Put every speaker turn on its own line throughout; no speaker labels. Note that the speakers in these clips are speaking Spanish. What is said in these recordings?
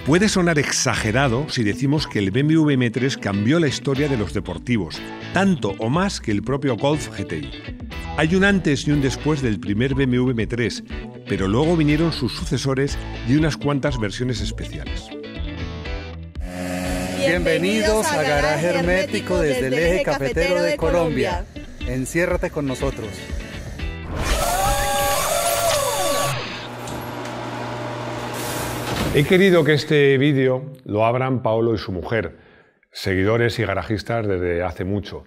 Puede sonar exagerado si decimos que el BMW M3 cambió la historia de los deportivos, tanto o más que el propio Golf GTI. Hay un antes y un después del primer BMW M3, pero luego vinieron sus sucesores y unas cuantas versiones especiales.
Bienvenidos a Garaje Hermético desde el Eje Cafetero de Colombia. Enciérrate con nosotros.
He querido que este vídeo lo abran Paolo y su mujer, seguidores y garajistas desde hace mucho.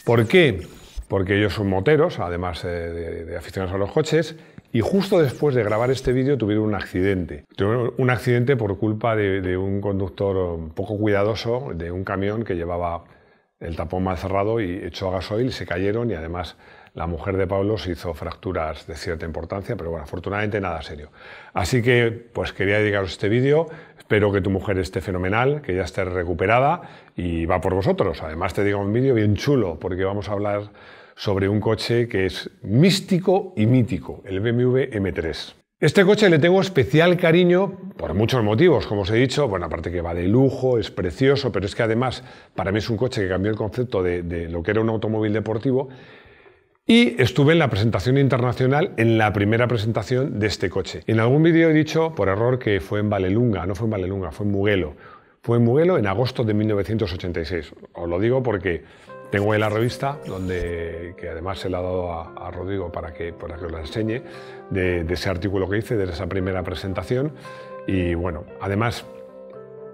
¿Por qué? Porque ellos son moteros, además de aficionados a los coches, y justo después de grabar este vídeo tuvieron un accidente. Tuvieron un accidente por culpa de un conductor poco cuidadoso de un camión que llevaba el tapón mal cerrado y echó a gasoil, se cayeron y además la mujer de Pablo se hizo fracturas de cierta importancia, pero bueno, afortunadamente nada serio. Así que pues quería dedicaros este vídeo, espero que tu mujer esté fenomenal, que ya esté recuperada y va por vosotros. Además te digo un vídeo bien chulo porque vamos a hablar sobre un coche que es místico y mítico, el BMW M3. Este coche le tengo especial cariño por muchos motivos, como os he dicho, bueno, aparte que va de lujo, es precioso, pero es que además para mí es un coche que cambió el concepto de lo que era un automóvil deportivo. Y estuve en la presentación internacional, en la primera presentación de este coche. En algún vídeo he dicho, por error, que fue en Vallelunga. No fue en Vallelunga, fue en Mugello. Fue en Mugello en agosto de 1986. Os lo digo porque tengo ahí la revista, que además se la ha dado a Rodrigo para que os la enseñe, de ese artículo que hice, de esa primera presentación. Y bueno, además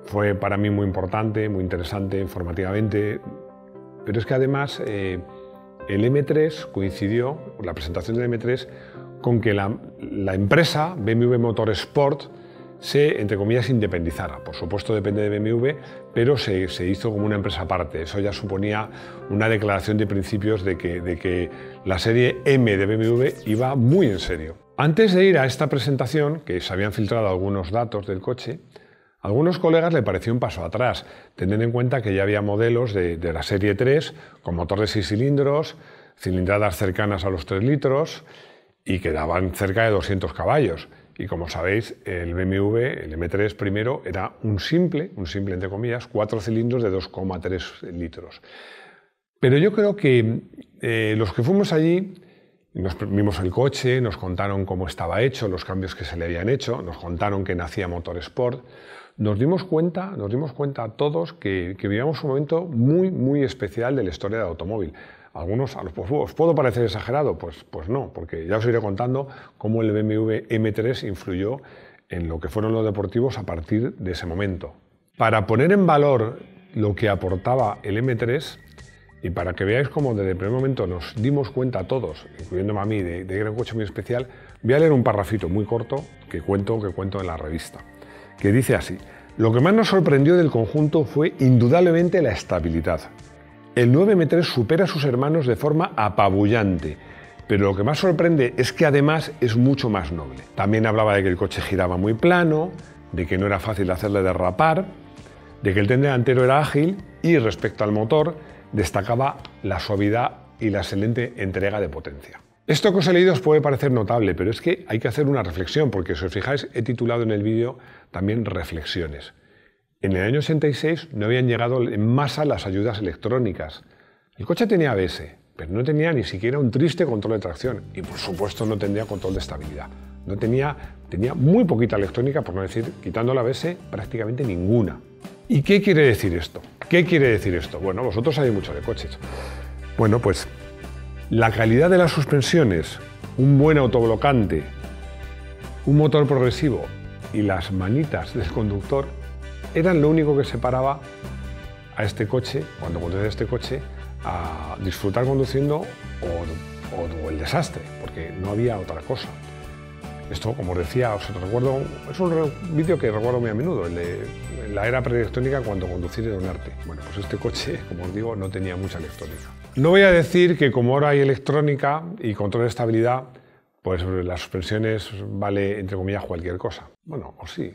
fue para mí muy importante, muy interesante, informativamente. Pero es que además el M3 coincidió, la presentación del M3, con que la empresa BMW Motorsport se, entre comillas, independizara. Por supuesto depende de BMW, pero se hizo como una empresa aparte. Eso ya suponía una declaración de principios de que la serie M de BMW iba muy en serio. Antes de ir a esta presentación, que se habían filtrado algunos datos del coche, a algunos colegas le pareció un paso atrás, teniendo en cuenta que ya había modelos de la serie 3 con motor de 6 cilindros, cilindradas cercanas a los 3 litros y que daban cerca de 200 caballos. Y como sabéis, el BMW, el M3 primero, era un simple entre comillas, 4 cilindros de 2,3 litros. Pero yo creo que los que fuimos allí, vimos el coche, nos contaron cómo estaba hecho, los cambios que se le habían hecho, nos contaron que nacía Motorsport. Nos dimos cuenta todos que vivíamos un momento muy, muy especial de la historia del automóvil. Algunos, ¿os puedo parecer exagerado? Pues no, porque ya os iré contando cómo el BMW M3 influyó en lo que fueron los deportivos a partir de ese momento. Para poner en valor lo que aportaba el M3 y para que veáis cómo desde el primer momento nos dimos cuenta todos, incluyéndome a mí, de que era un coche muy especial, voy a leer un parrafito muy corto que cuento en la revista, que dice así: lo que más nos sorprendió del conjunto fue indudablemente la estabilidad. El 9M3 supera a sus hermanos de forma apabullante, pero lo que más sorprende es que además es mucho más noble. También hablaba de que el coche giraba muy plano, de que no era fácil hacerle derrapar, de que el tren delantero era ágil y respecto al motor destacaba la suavidad y la excelente entrega de potencia. Esto que os he leído os puede parecer notable, pero es que hay que hacer una reflexión, porque si os fijáis he titulado en el vídeo también reflexiones. En el año 86 no habían llegado en masa las ayudas electrónicas. El coche tenía ABS, pero no tenía ni siquiera un triste control de tracción y por supuesto no tenía control de estabilidad. Tenía muy poquita electrónica, por no decir, quitando la ABS, prácticamente ninguna. ¿Y qué quiere decir esto? ¿Qué quiere decir esto? Bueno, vosotros sabéis mucho de coches. Bueno, pues la calidad de las suspensiones, un buen autoblocante, un motor progresivo y las manitas del conductor eran lo único que separaba a este coche, cuando conducía este coche, a disfrutar conduciendo o el desastre, porque no había otra cosa. Esto, como os decía, os recuerdo, es un vídeo que recuerdo muy a menudo, el de la era preelectrónica cuando conducir era un arte. Bueno, pues este coche, como os digo, no tenía mucha electrónica. No voy a decir que como ahora hay electrónica y control de estabilidad, pues las suspensiones vale, entre comillas, cualquier cosa. Bueno, o sí.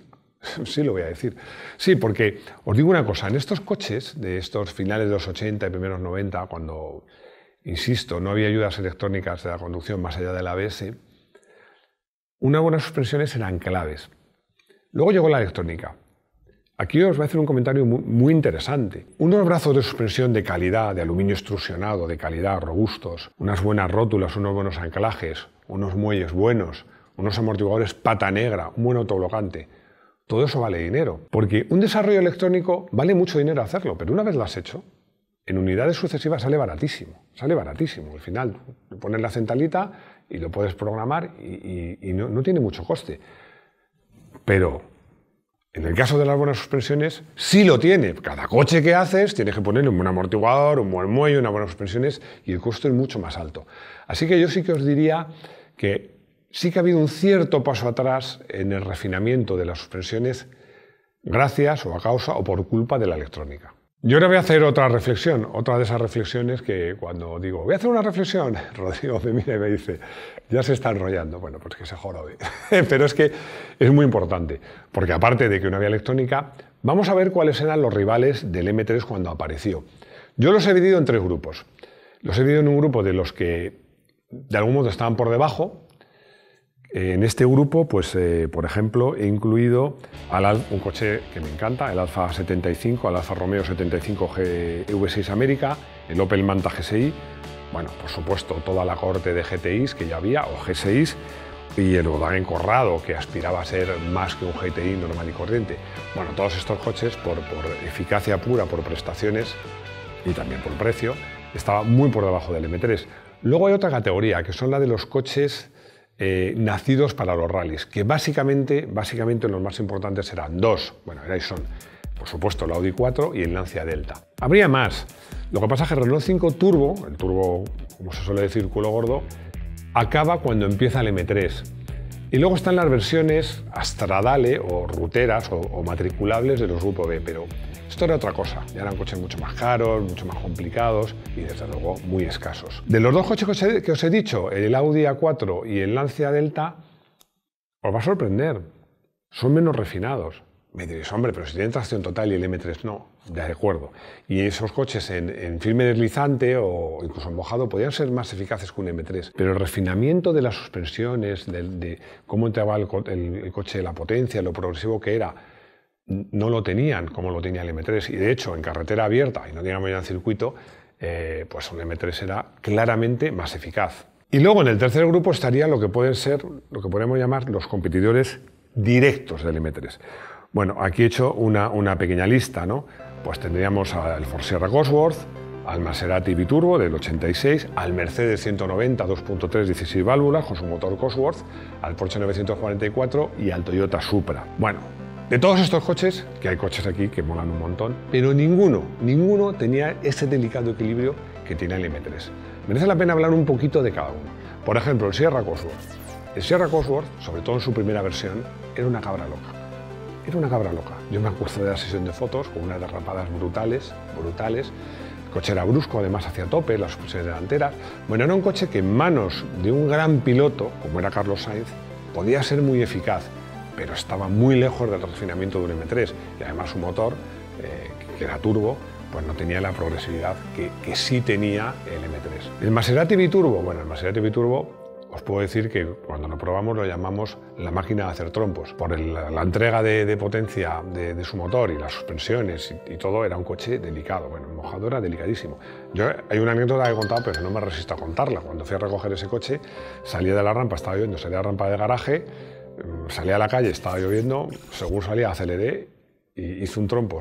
Sí lo voy a decir. Sí, porque os digo una cosa, en estos coches de estos finales de los 80 y primeros 90, cuando, insisto, no había ayudas electrónicas de la conducción más allá del ABS, unas buenas suspensiones eran claves. Luego llegó la electrónica Aquí os voy a hacer un comentario muy interesante. Unos brazos de suspensión de calidad, de aluminio extrusionado, de calidad, robustos, unas buenas rótulas, unos buenos anclajes, unos muelles buenos, unos amortiguadores pata negra, un buen autoblocante. Todo eso vale dinero, porque un desarrollo electrónico vale mucho dinero hacerlo, pero una vez lo has hecho, en unidades sucesivas sale baratísimo. Sale baratísimo. Al final, pones la centralita y lo puedes programar y no tiene mucho coste. Pero en el caso de las buenas suspensiones, sí lo tiene. Cada coche que haces tienes que ponerle un buen amortiguador, un buen muelle, unas buenas suspensiones y el costo es mucho más alto. Así que yo sí que os diría que sí que ha habido un cierto paso atrás en el refinamiento de las suspensiones gracias o a causa o por culpa de la electrónica. Yo ahora voy a hacer otra reflexión, otra de esas reflexiones que cuando digo voy a hacer una reflexión, Rodrigo me mira y me dice ya se está enrollando. Bueno, pues que se jorobe. Pero es que es muy importante, porque aparte de que una vía electrónica, vamos a ver cuáles eran los rivales del M3 cuando apareció. Yo los he dividido en tres grupos. Los he dividido en un grupo de los que de algún modo estaban por debajo. En este grupo, pues, por ejemplo, he incluido un coche que me encanta, el Alfa 75, el Alfa Romeo 75 V6 América, el Opel Manta GSI, bueno, por supuesto, toda la cohorte de GTIs que ya había, o G6, y el Volkswagen Corrado, que aspiraba a ser más que un GTI normal y corriente. Bueno, todos estos coches, por eficacia pura, por prestaciones y también por precio, estaba muy por debajo del M3. Luego hay otra categoría, que son la de los coches nacidos para los rallies, que básicamente los más importantes eran dos, bueno, son, por supuesto, el Audi 4 y el Lancia Delta. Habría más, lo que pasa es que el Renault 5 Turbo, el turbo, como se suele decir, culo gordo, acaba cuando empieza el M3. Y luego están las versiones Stradale o ruteras o matriculables de los Grupo B, pero esto era otra cosa, ya eran coches mucho más caros, mucho más complicados y desde luego muy escasos. De los dos coches que os he dicho, el Audi A4 y el Lancia Delta, os va a sorprender, son menos refinados. Me diréis, hombre, pero si tienen tracción total y el M3 no, de acuerdo. Y esos coches en firme deslizante o incluso en mojado podían ser más eficaces que un M3. Pero el refinamiento de las suspensiones, de cómo entraba el coche, la potencia, lo progresivo que era, no lo tenían como lo tenía el M3. Y de hecho, en carretera abierta, y no digamos ya en circuito, pues un M3 era claramente más eficaz. Y luego en el tercer grupo estaría lo que pueden ser, lo que podemos llamar los competidores directos del M3. Bueno, aquí he hecho una pequeña lista, ¿no? Pues tendríamos al Ford Sierra Cosworth, al Maserati Biturbo del 86, al Mercedes 190 2.3 16 válvulas con su motor Cosworth, al Porsche 944 y al Toyota Supra. Bueno, de todos estos coches, que hay coches aquí que molan un montón, pero ninguno tenía ese delicado equilibrio que tiene el M3. Merece la pena hablar un poquito de cada uno. Por ejemplo, el Sierra Cosworth. El Sierra Cosworth, sobre todo en su primera versión, era una cabra loca. Era una cabra loca. Yo me acuerdo de la sesión de fotos con unas derrapadas brutales. El coche era brusco, además hacia tope, las suspensiones delanteras. Bueno, era un coche que en manos de un gran piloto, como era Carlos Sainz, podía ser muy eficaz, pero estaba muy lejos del refinamiento de un M3. Y además su motor, que era turbo, pues no tenía la progresividad que sí tenía el M3. El Maserati Biturbo, bueno, el Maserati Biturbo, os puedo decir que cuando lo probamos lo llamamos la máquina de hacer trompos. Por la entrega de potencia de su motor y las suspensiones y todo, era un coche delicado. Bueno, en mojado era delicadísimo. Hay una anécdota que he contado, pero no me resisto a contarla. Cuando fui a recoger ese coche, salía de la rampa, estaba lloviendo, salía de la rampa de garaje, salía a la calle, estaba lloviendo, según salía aceleré y hice un trompo.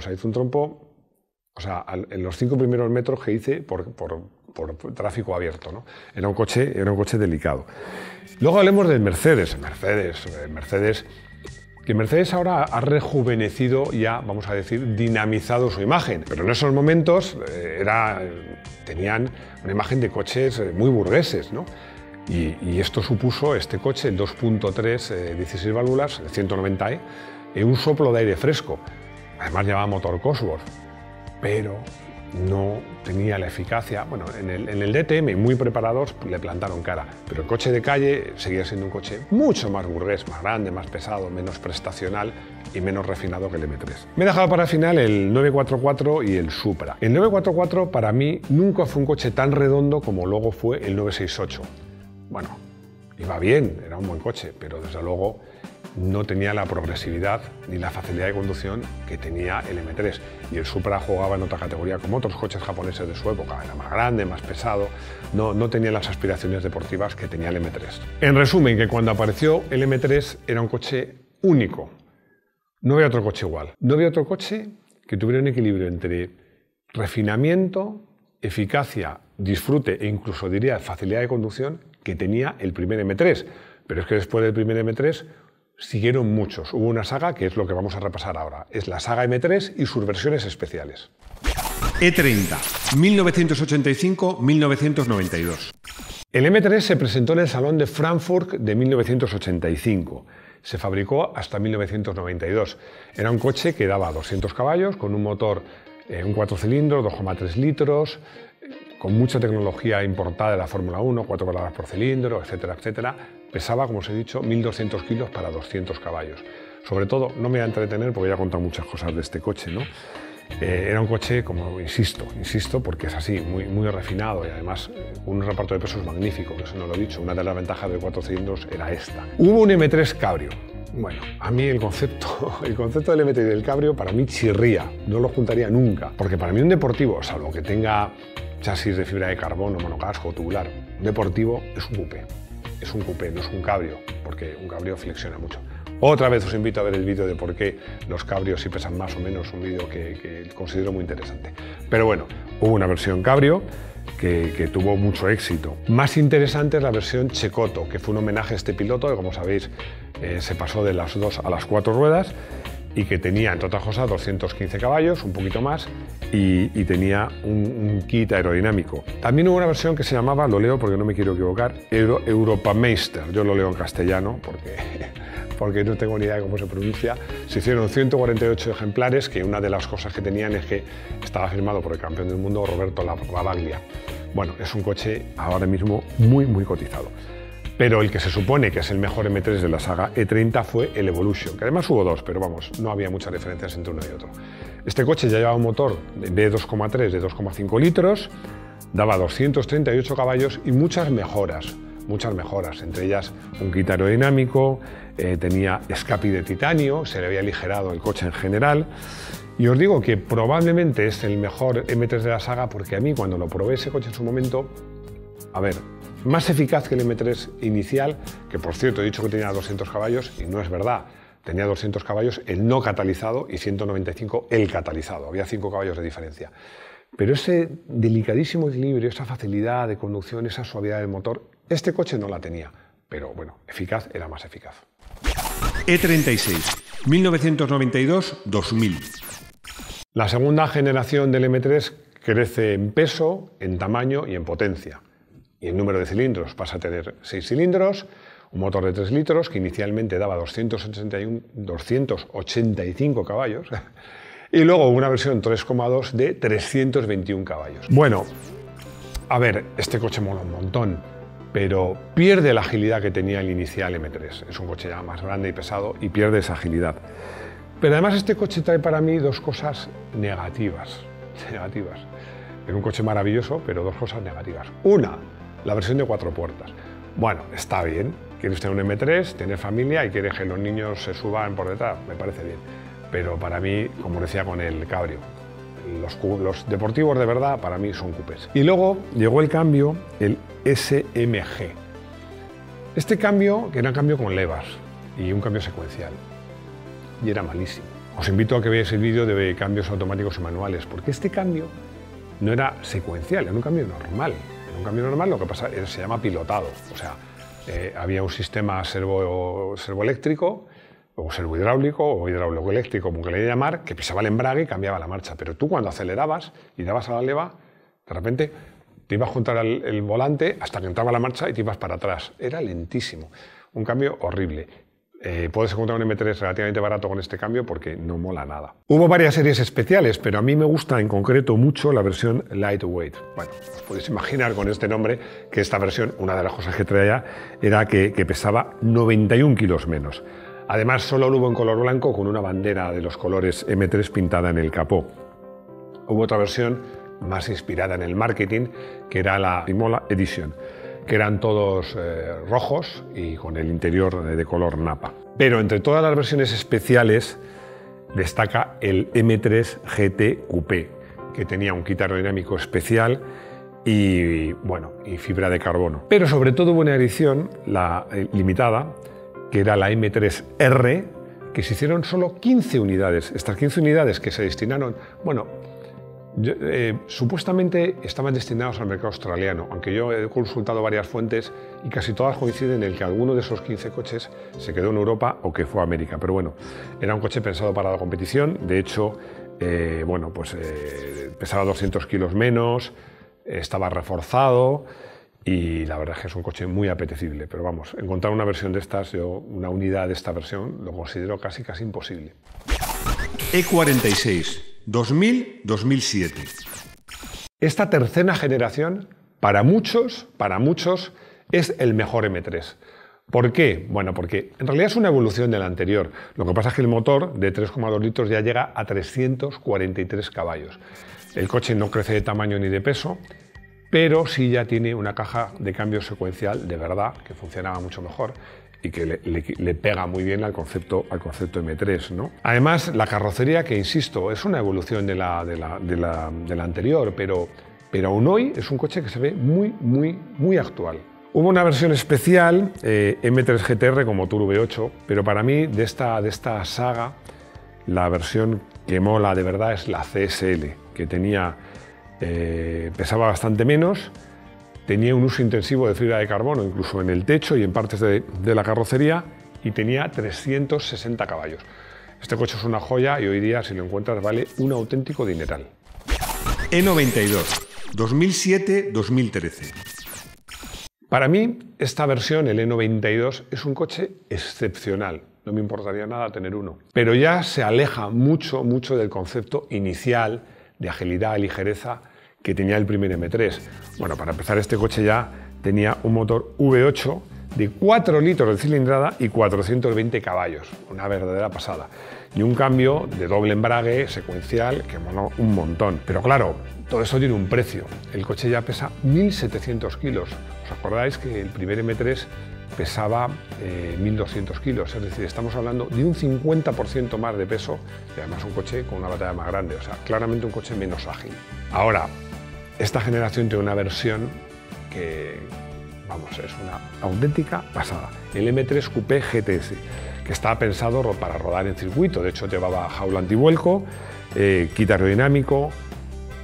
O sea, en los 5 primeros metros que hice por tráfico abierto, ¿no? Era un coche delicado. Luego hablemos del Mercedes. Mercedes ahora ha rejuvenecido ya, vamos a decir, dinamizado su imagen. Pero en esos momentos tenían una imagen de coches muy burgueses, ¿no? Y esto supuso, este coche, el 2.3 16 válvulas, el 190e, un soplo de aire fresco. Además llevaba motor Cosworth, pero no tenía la eficacia. Bueno, en el DTM, muy preparados, le plantaron cara, pero el coche de calle seguía siendo un coche mucho más burgués, más grande, más pesado, menos prestacional y menos refinado que el M3. Me he dejado para el final el 944 y el Supra. El 944 para mí nunca fue un coche tan redondo como luego fue el 968. Bueno, iba bien, era un buen coche, pero desde luego no tenía la progresividad ni la facilidad de conducción que tenía el M3. Y el Supra jugaba en otra categoría, como otros coches japoneses de su época. Era más grande, más pesado, no tenía las aspiraciones deportivas que tenía el M3. En resumen, que cuando apareció el M3 era un coche único. No había otro coche igual. No había otro coche que tuviera un equilibrio entre refinamiento, eficacia, disfrute e incluso diría facilidad de conducción que tenía el primer M3. Pero es que después del primer M3 siguieron muchos. Hubo una saga que es lo que vamos a repasar ahora. Es la saga M3 y sus versiones especiales.
E30, 1985-1992.
El M3 se presentó en el Salón de Frankfurt de 1985. Se fabricó hasta 1992. Era un coche que daba 200 caballos con un motor, un 4 cilindros, 2,3 litros, con mucha tecnología importada de la Fórmula 1, 4 válvulas por cilindro, etcétera, etcétera. Pesaba, como os he dicho, 1.200 kilos para 200 caballos. Sobre todo, no me voy a entretener porque ya he contado muchas cosas de este coche, ¿no? Era un coche, como insisto, porque es así, muy refinado y además un reparto de pesos magnífico, que eso no lo he dicho. Una de las ventajas de 4 cilindros era esta. Hubo un M3 Cabrio. Bueno, a mí el concepto del M3 y del Cabrio para mí chirría, no lo juntaría nunca, porque para mí un deportivo, salvo que tenga chasis de fibra de carbono, monocasco, tubular, un deportivo es un coupé. Es un coupé, no es un cabrio, porque un cabrio flexiona mucho. Otra vez os invito a ver el vídeo de por qué los cabrios sí pesan más o menos, un vídeo que considero muy interesante. Pero bueno, hubo una versión cabrio que tuvo mucho éxito. Más interesante es la versión Cecotto, que fue un homenaje a este piloto que, como sabéis, se pasó de las 2 a las 4 ruedas y que tenía, entre otras cosas, 215 caballos, un poquito más, y tenía un kit aerodinámico. También hubo una versión que se llamaba, lo leo porque no me quiero equivocar, Europameister. Yo lo leo en castellano porque no tengo ni idea de cómo se pronuncia. Se hicieron 148 ejemplares, que una de las cosas que tenían es que estaba firmado por el campeón del mundo Roberto Lavaglia. Bueno, es un coche ahora mismo muy cotizado. Pero el que se supone que es el mejor M3 de la saga E30 fue el Evolution, que además hubo dos, pero vamos, no había muchas diferencias entre uno y otro. Este coche ya llevaba un motor de 2,3, de 2,5 litros, daba 238 caballos y muchas mejoras, entre ellas un kit aerodinámico, tenía escape de titanio, se le había aligerado el coche en general. Y os digo que probablemente es el mejor M3 de la saga porque a mí cuando lo probé ese coche en su momento, a ver, más eficaz que el M3 inicial, que por cierto he dicho que tenía 200 caballos y no es verdad, tenía 200 caballos el no catalizado y 195 el catalizado, había 5 caballos de diferencia. Pero ese delicadísimo equilibrio, esa facilidad de conducción, esa suavidad del motor, este coche no la tenía, pero bueno, eficaz era más eficaz.
E36, 1992-2000.
La segunda generación del M3 crece en peso, en tamaño y en potencia. Y el número de cilindros pasa a tener 6 cilindros, un motor de 3 litros que inicialmente daba 285 caballos y luego una versión 3,2 de 321 caballos. Bueno, a ver, este coche mola un montón, pero pierde la agilidad que tenía el inicial M3. Es un coche ya más grande y pesado y pierde esa agilidad. Pero además este coche trae para mí dos cosas negativas. Es un coche maravilloso, pero dos cosas negativas. Una, la versión de 4 puertas. Bueno, está bien. Quieres tener un M3, tener familia y quieres que los niños se suban por detrás. Me parece bien. Pero para mí, como decía con el Cabrio, los deportivos de verdad para mí son coupés. Y luego llegó el cambio, el SMG. Este cambio, que era un cambio con levas y un cambio secuencial. Y era malísimo. Os invito a que veáis el vídeo de cambios automáticos y manuales, porque este cambio no era secuencial, era un cambio normal. En un cambio normal lo que pasa es que se llama pilotado, o sea, había un sistema servoeléctrico o servohidráulico o hidráulico eléctrico, como que le llamar, que pisaba el embrague y cambiaba la marcha. Pero tú cuando acelerabas y dabas a la leva, de repente te ibas a juntar el volante hasta que entraba la marcha y te ibas para atrás. Era lentísimo, un cambio horrible. Puedes encontrar un M3 relativamente barato con este cambio porque no mola nada. Hubo varias series especiales, pero a mí me gusta en concreto mucho la versión Lightweight. Bueno, os podéis imaginar con este nombre que esta versión, una de las cosas que traía era que pesaba 91 kilos menos. Además, solo lo hubo en color blanco con una bandera de los colores M3 pintada en el capó. Hubo otra versión más inspirada en el marketing, que era la Imola Edition, que eran todos rojos y con el interior de color napa. Pero entre todas las versiones especiales destaca el M3 GT Coupé, que tenía un kit aerodinámico especial y, bueno, y fibra de carbono. Pero sobre todo hubo una edición, la limitada, que era la M3R, que se hicieron solo 15 unidades. Estas 15 unidades que se destinaron, bueno, supuestamente estaban destinados al mercado australiano, aunque yo he consultado varias fuentes y casi todas coinciden en el que alguno de esos 15 coches se quedó en Europa o que fue a América. Pero bueno, era un coche pensado para la competición. De hecho, bueno, pues pesaba 200 kilos menos, estaba reforzado y la verdad es que es un coche muy apetecible. Pero vamos, encontrar una versión de estas, una unidad de esta versión, lo considero casi imposible.
E46, 2000-2007.
Esta tercera generación, para muchos, es el mejor M3. ¿Por qué? Bueno, porque en realidad es una evolución de la anterior. Lo que pasa es que el motor de 3,2 litros ya llega a 343 caballos. El coche no crece de tamaño ni de peso, pero sí ya tiene una caja de cambio secuencial de verdad, que funcionaba mucho mejor y que le pega muy bien al concepto M3, ¿no? Además, la carrocería, que insisto, es una evolución de la anterior, pero aún hoy es un coche que se ve muy actual. Hubo una versión especial, M3 GTR con motor V8, pero para mí de esta saga, la versión que mola de verdad es la CSL, que pesaba bastante menos, tenía un uso intensivo de fibra de carbono, incluso en el techo y en partes de la carrocería, y tenía 360 caballos. Este coche es una joya y hoy día, si lo encuentras, vale un auténtico dineral.
E92, 2007-2013.
Para mí, esta versión, el E92, es un coche excepcional. No me importaría nada tener uno. Pero ya se aleja mucho del concepto inicial de agilidad y ligereza que tenía el primer M3. Bueno, para empezar, este coche ya tenía un motor V8 de 4 litros de cilindrada y 420 caballos, una verdadera pasada. Y un cambio de doble embrague secuencial que moló un montón. Pero claro, todo eso tiene un precio. El coche ya pesa 1.700 kilos. ¿Os acordáis que el primer M3 pesaba 1.200 kilos? Es decir, estamos hablando de un 50% más de peso y además un coche con una batería más grande. O sea, claramente un coche menos ágil. Ahora, esta generación tiene una versión que, vamos, es una auténtica pasada. El M3 Coupé GTS, que estaba pensado para rodar en circuito. De hecho, llevaba jaula antivuelco, kit aerodinámico,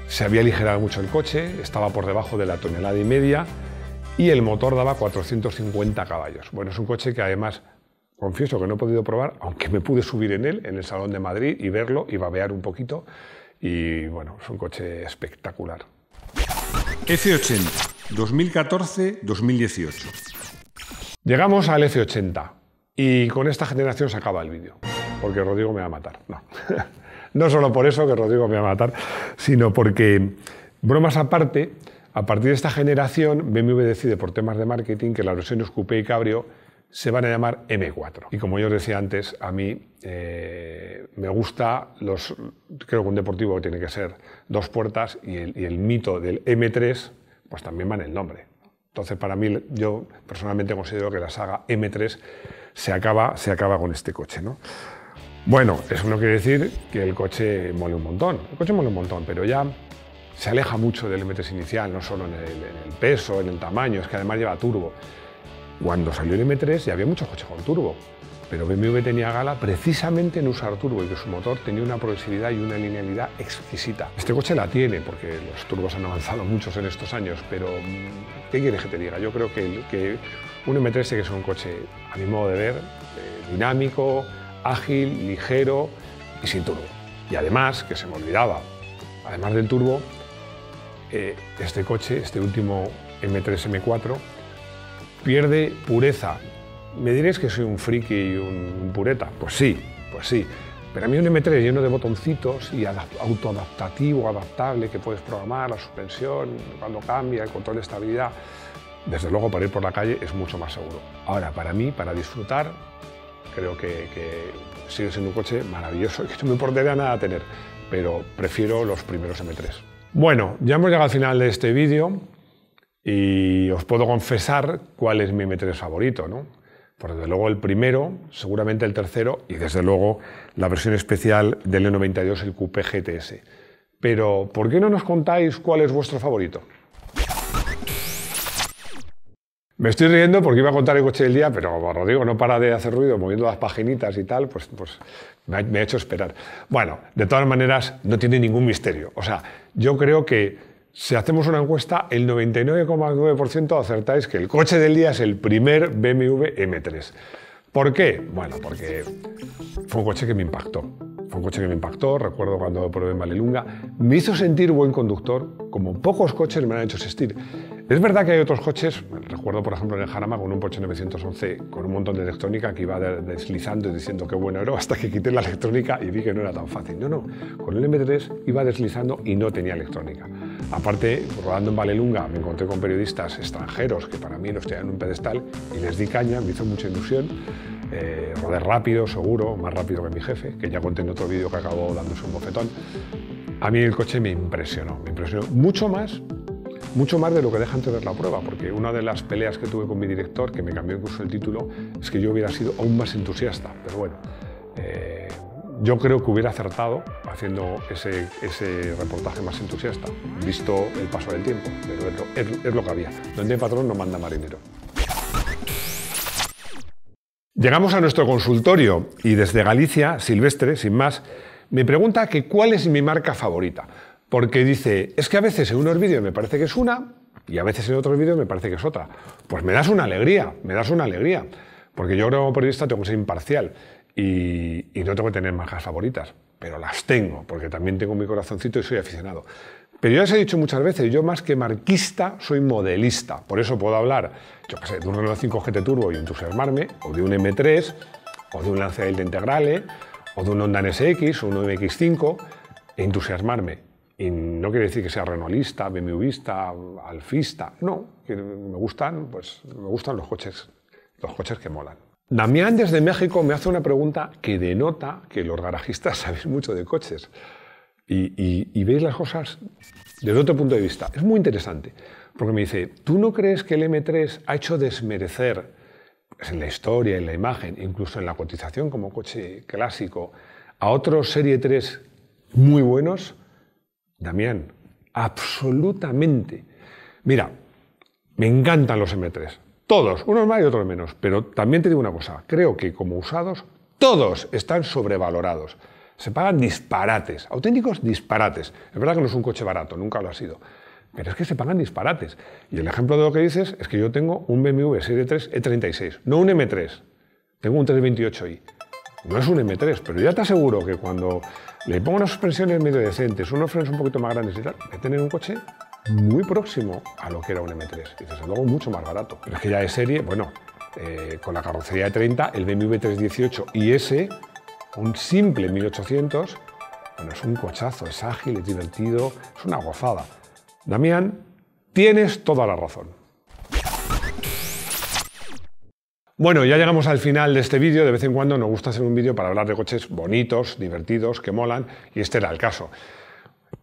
se había aligerado mucho el coche, estaba por debajo de la 1,5 toneladas y el motor daba 450 caballos. Bueno, es un coche que además, confieso que no he podido probar, aunque me pude subir en él, en el Salón de Madrid, y verlo y babear un poquito. Y bueno, es un coche espectacular.
F80, 2014-2018.
Llegamos al F80 y con esta generación se acaba el vídeo, porque Rodrigo me va a matar. No, no solo por eso que Rodrigo me va a matar, sino porque, bromas aparte, a partir de esta generación BMW decide por temas de marketing que las versiones Coupé y Cabrio se van a llamar M4. Y como yo os decía antes, a mí me gusta, creo que un deportivo tiene que ser 2 puertas y el mito del M3 pues también va en el nombre. Entonces, para mí, yo personalmente considero que la saga M3 se acaba con este coche, ¿no? Bueno, eso no quiere decir que el coche mole un montón. El coche mole un montón, pero ya se aleja mucho del M3 inicial, no solo en el peso, en el tamaño, es que además lleva turbo. Cuando salió el M3 ya había muchos coches con turbo, pero BMW tenía gala precisamente en usar turbo y que su motor tenía una progresividad y una linealidad exquisita. Este coche la tiene porque los turbos han avanzado muchos en estos años, pero ¿qué quieres que te diga? Yo creo que un M3 tiene que ser un coche, a mi modo de ver, dinámico, ágil, ligero y sin turbo. Y además, que se me olvidaba, además del turbo, este coche, este último M3 M4, pierde pureza. ¿Me diréis que soy un friki y un pureta? Pues sí. Pero a mí un M3 lleno de botoncitos y autoadaptativo, adaptable, que puedes programar la suspensión cuando cambia, el control de estabilidad, desde luego para ir por la calle es mucho más seguro. Ahora, para mí, para disfrutar, creo que sigue siendo un coche maravilloso y que no me importaría nada tener, pero prefiero los primeros M3. Bueno, ya hemos llegado al final de este vídeo. Y os puedo confesar cuál es mi M3 favorito, ¿no? Pues desde luego el primero, seguramente el tercero y desde luego la versión especial del E92, el Coupé GTS. Pero, ¿por qué no nos contáis cuál es vuestro favorito? Me estoy riendo porque iba a contar el coche del día, pero Rodrigo no para de hacer ruido moviendo las paginitas y tal, pues me ha hecho esperar. Bueno, de todas maneras, no tiene ningún misterio. O sea, yo creo que si hacemos una encuesta, el 99,9% acertáis que el coche del día es el primer BMW M3. ¿Por qué? Bueno, porque fue un coche que me impactó. Fue un coche que me impactó, recuerdo cuando lo probé en Vallelunga. Me hizo sentir buen conductor, como pocos coches me han hecho sentir. Es verdad que hay otros coches, recuerdo por ejemplo en el Jarama con un Porsche 911 con un montón de electrónica que iba deslizando y diciendo qué bueno era, hasta que quité la electrónica y vi que no era tan fácil. No, con el M3 iba deslizando y no tenía electrónica. Aparte, rodando en Vallelunga me encontré con periodistas extranjeros que para mí los tenían en un pedestal y les di caña, me hizo mucha ilusión. Rodé rápido, seguro, más rápido que mi jefe, que ya conté en otro vídeo que acabó dándose un bofetón. A mí el coche me impresionó mucho más de lo que deja entrever la prueba, porque una de las peleas que tuve con mi director, que me cambió incluso el título, es que yo hubiera sido aún más entusiasta, pero bueno, yo creo que hubiera acertado haciendo ese reportaje más entusiasta, visto el paso del tiempo, pero es lo que había. Donde hay patrón no manda marinero. Llegamos a nuestro consultorio y desde Galicia, Silvestre, sin más, me pregunta que cuál es mi marca favorita. Porque dice, es que a veces en unos vídeos me parece que es una y a veces en otros vídeos me parece que es otra. Pues me das una alegría, Porque yo como periodista tengo que ser imparcial y no tengo que tener marcas favoritas, pero las tengo, porque también tengo mi corazoncito y soy aficionado. Pero ya os he dicho muchas veces, yo más que marquista soy modelista. Por eso puedo hablar, yo qué sé, de un Renault 5 GT Turbo y entusiasmarme, o de un M3, o de un Lancia Delta Integrale, o de un Honda NSX, o un MX5, e entusiasmarme. Y no quiere decir que sea renaultista, BMWista, alfista, no, que me gustan los coches que molan. Damián desde México me hace una pregunta que denota que los garajistas sabéis mucho de coches. Y veis las cosas desde otro punto de vista. Es muy interesante, porque me dice, ¿tú no crees que el M3 ha hecho desmerecer en la historia, en la imagen, incluso en la cotización como coche clásico, a otros Serie 3 muy buenos? Damián, absolutamente. Mira, me encantan los M3, todos, unos más y otros menos, pero también te digo una cosa, creo que como usados, todos están sobrevalorados. Se pagan disparates, auténticos disparates. Es verdad que no es un coche barato, nunca lo ha sido, pero es que se pagan disparates. Y el ejemplo de lo que dices es que yo tengo un BMW Serie 3 E36, no un M3, tengo un 328i. No es un M3, pero ya te aseguro que cuando le pongo unas suspensiones medio decentes, unos frenos un poquito más grandes y tal, voy a tener un coche muy próximo a lo que era un M3. Y desde luego mucho más barato. Pero es que ya de serie, bueno, con la carrocería de 30, el BMW 318 y ese, un simple 1800, bueno, es un cochazo, es ágil, es divertido, es una gozada. Damián, tienes toda la razón. Bueno, ya llegamos al final de este vídeo. De vez en cuando nos gusta hacer un vídeo para hablar de coches bonitos, divertidos, que molan, y este era el caso.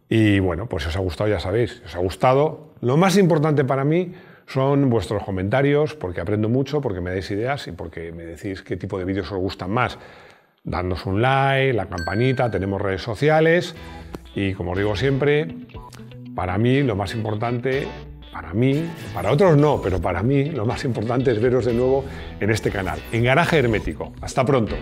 Y bueno, pues si os ha gustado, ya sabéis, si os ha gustado, lo más importante para mí son vuestros comentarios, porque aprendo mucho, porque me dais ideas y porque me decís qué tipo de vídeos os gustan más. Dadnos un like, la campanita, tenemos redes sociales y como os digo siempre, para mí lo más importante, para otros no, pero para mí lo más importante es veros de nuevo en este canal, en Garaje Hermético. Hasta pronto.